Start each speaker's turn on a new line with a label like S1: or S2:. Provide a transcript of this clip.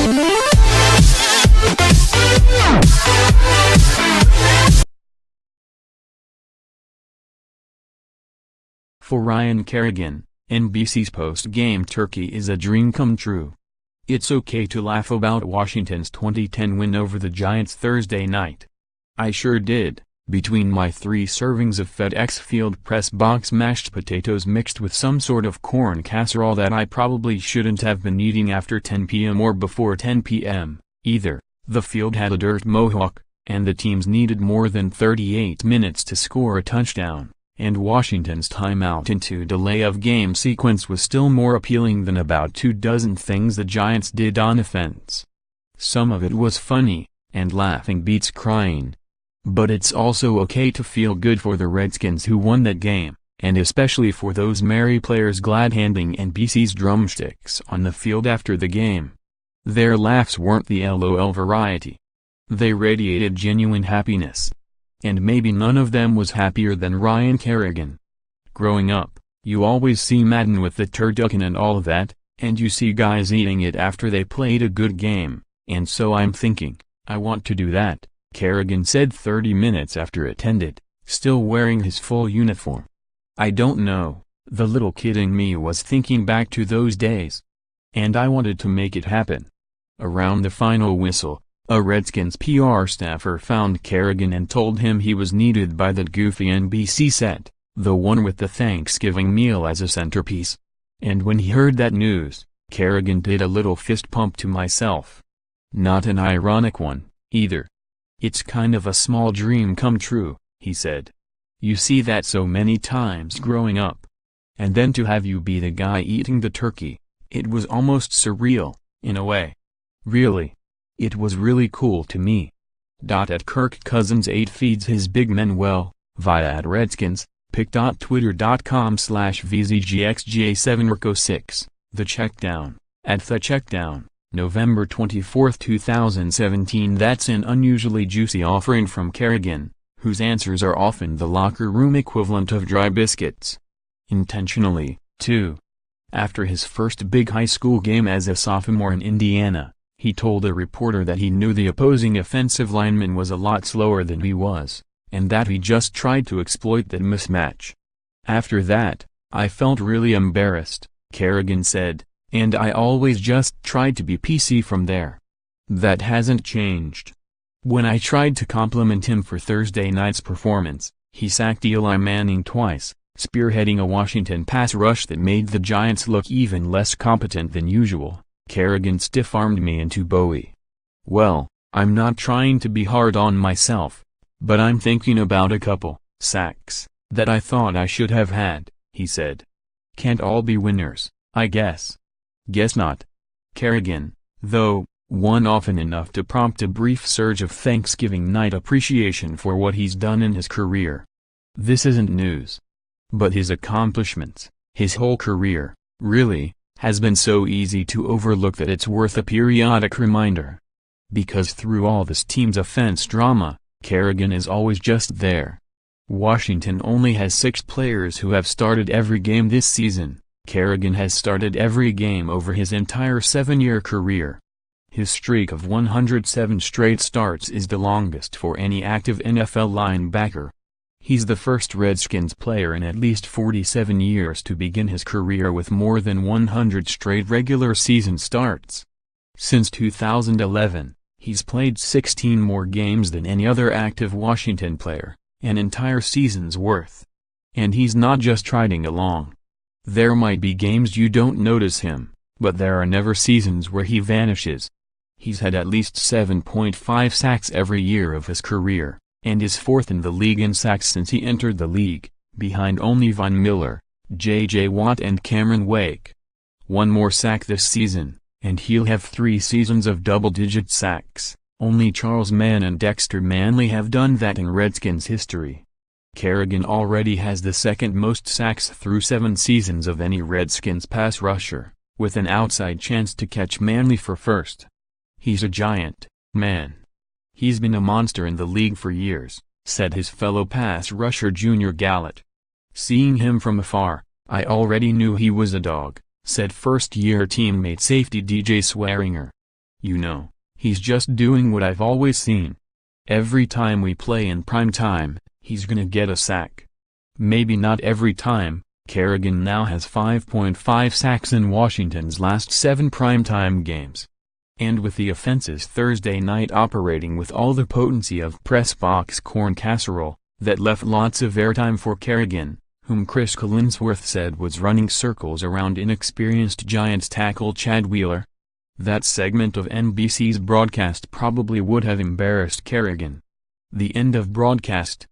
S1: For Ryan Kerrigan, NBC's post-game turkey is a dream come true. It's okay to laugh about Washington's 2010 win over the Giants Thursday night. I sure did, between my 3 servings of FedEx Field press box mashed potatoes mixed with some sort of corn casserole that I probably shouldn't have been eating after 10 p.m. or before 10 p.m., either. The field had a dirt mohawk, and the teams needed more than 38 minutes to score a touchdown. And Washington's timeout-into-delay-of-game sequence was still more appealing than about 24 things the Giants did on offense. Some of it was funny, and laughing beats crying. But it's also okay to feel good for the Redskins who won that game, and especially for those merry players glad-handing NBC's drumsticks on the field after the game. Their laughs weren't the LOL variety. They radiated genuine happiness. And maybe none of them was happier than Ryan Kerrigan. Growing up, you always see Madden with the turducken and all that, and you see guys eating it after they played a good game, and so I'm thinking, I want to do that, Kerrigan said 30 minutes after it ended, still wearing his full uniform. I don't know, the little kid in me was thinking back to those days. And I wanted to make it happen. Around the final whistle, a Redskins PR staffer found Kerrigan and told him he was needed by that goofy NBC set, the one with the Thanksgiving meal as a centerpiece. And when he heard that news, Kerrigan did a little fist pump to myself. Not an ironic one, either. It's kind of a small dream come true, he said. You see that so many times growing up. And then to have you be the guy eating the turkey, it was almost surreal, in a way. Really. It was really cool to me. At Kirk Cousins 8 feeds his big men well, via @Redskins, pic.twitter.com/vzgxga7rco6, The Checkdown, @The Checkdown, November 24, 2017. That's an unusually juicy offering from Kerrigan, whose answers are often the locker room equivalent of dry biscuits. Intentionally, too. After his first big high school game as a sophomore in Indiana, he told a reporter that he knew the opposing offensive lineman was a lot slower than he was, and that he just tried to exploit that mismatch. After that, I felt really embarrassed, Kerrigan said, and I always just tried to be PC from there. That hasn't changed. When I tried to compliment him for Thursday night's performance, he sacked Eli Manning twice, spearheading a Washington pass rush that made the Giants look even less competent than usual. Kerrigan stiff-armed me into Bowie. Well, I'm not trying to be hard on myself, but I'm thinking about a couple sacks that I thought I should have had, he said. Can't all be winners, I guess. Guess not. Kerrigan, though, won often enough to prompt a brief surge of Thanksgiving night appreciation for what he's done in his career. This isn't news. But his accomplishments, his whole career, really, has been so easy to overlook that it's worth a periodic reminder. Because through all this team's offense drama, Kerrigan is always just there. Washington only has 6 players who have started every game this season. Kerrigan has started every game over his entire 7-year career. His streak of 107 straight starts is the longest for any active NFL linebacker. He's the first Redskins player in at least 47 years to begin his career with more than 100 straight regular season starts. Since 2011, he's played 16 more games than any other active Washington player, an entire season's worth. And he's not just striding along. There might be games you don't notice him, but there are never seasons where he vanishes. He's had at least 7.5 sacks every year of his career, and is 4th in the league in sacks since he entered the league, behind only Von Miller, J.J. Watt and Cameron Wake. One more sack this season, and he'll have 3 seasons of double-digit sacks. Only Charles Mann and Dexter Manley have done that in Redskins history. Kerrigan already has the 2nd most sacks through 7 seasons of any Redskins pass rusher, with an outside chance to catch Manley for first. He's a giant, man. He's been a monster in the league for years, said his fellow pass rusher Junior Gallant. Seeing him from afar, I already knew he was a dog, said first-year teammate safety DJ Swearinger. You know, he's just doing what I've always seen. Every time we play in prime time, he's gonna get a sack. Maybe not every time. Kerrigan now has 5.5 sacks in Washington's last 7 primetime games. And with the offense's Thursday night operating with all the potency of press box corn casserole, that left lots of airtime for Kerrigan, whom Chris Collinsworth said was running circles around inexperienced Giants tackle Chad Wheeler. That segment of NBC's broadcast probably would have embarrassed Kerrigan. The end of broadcast.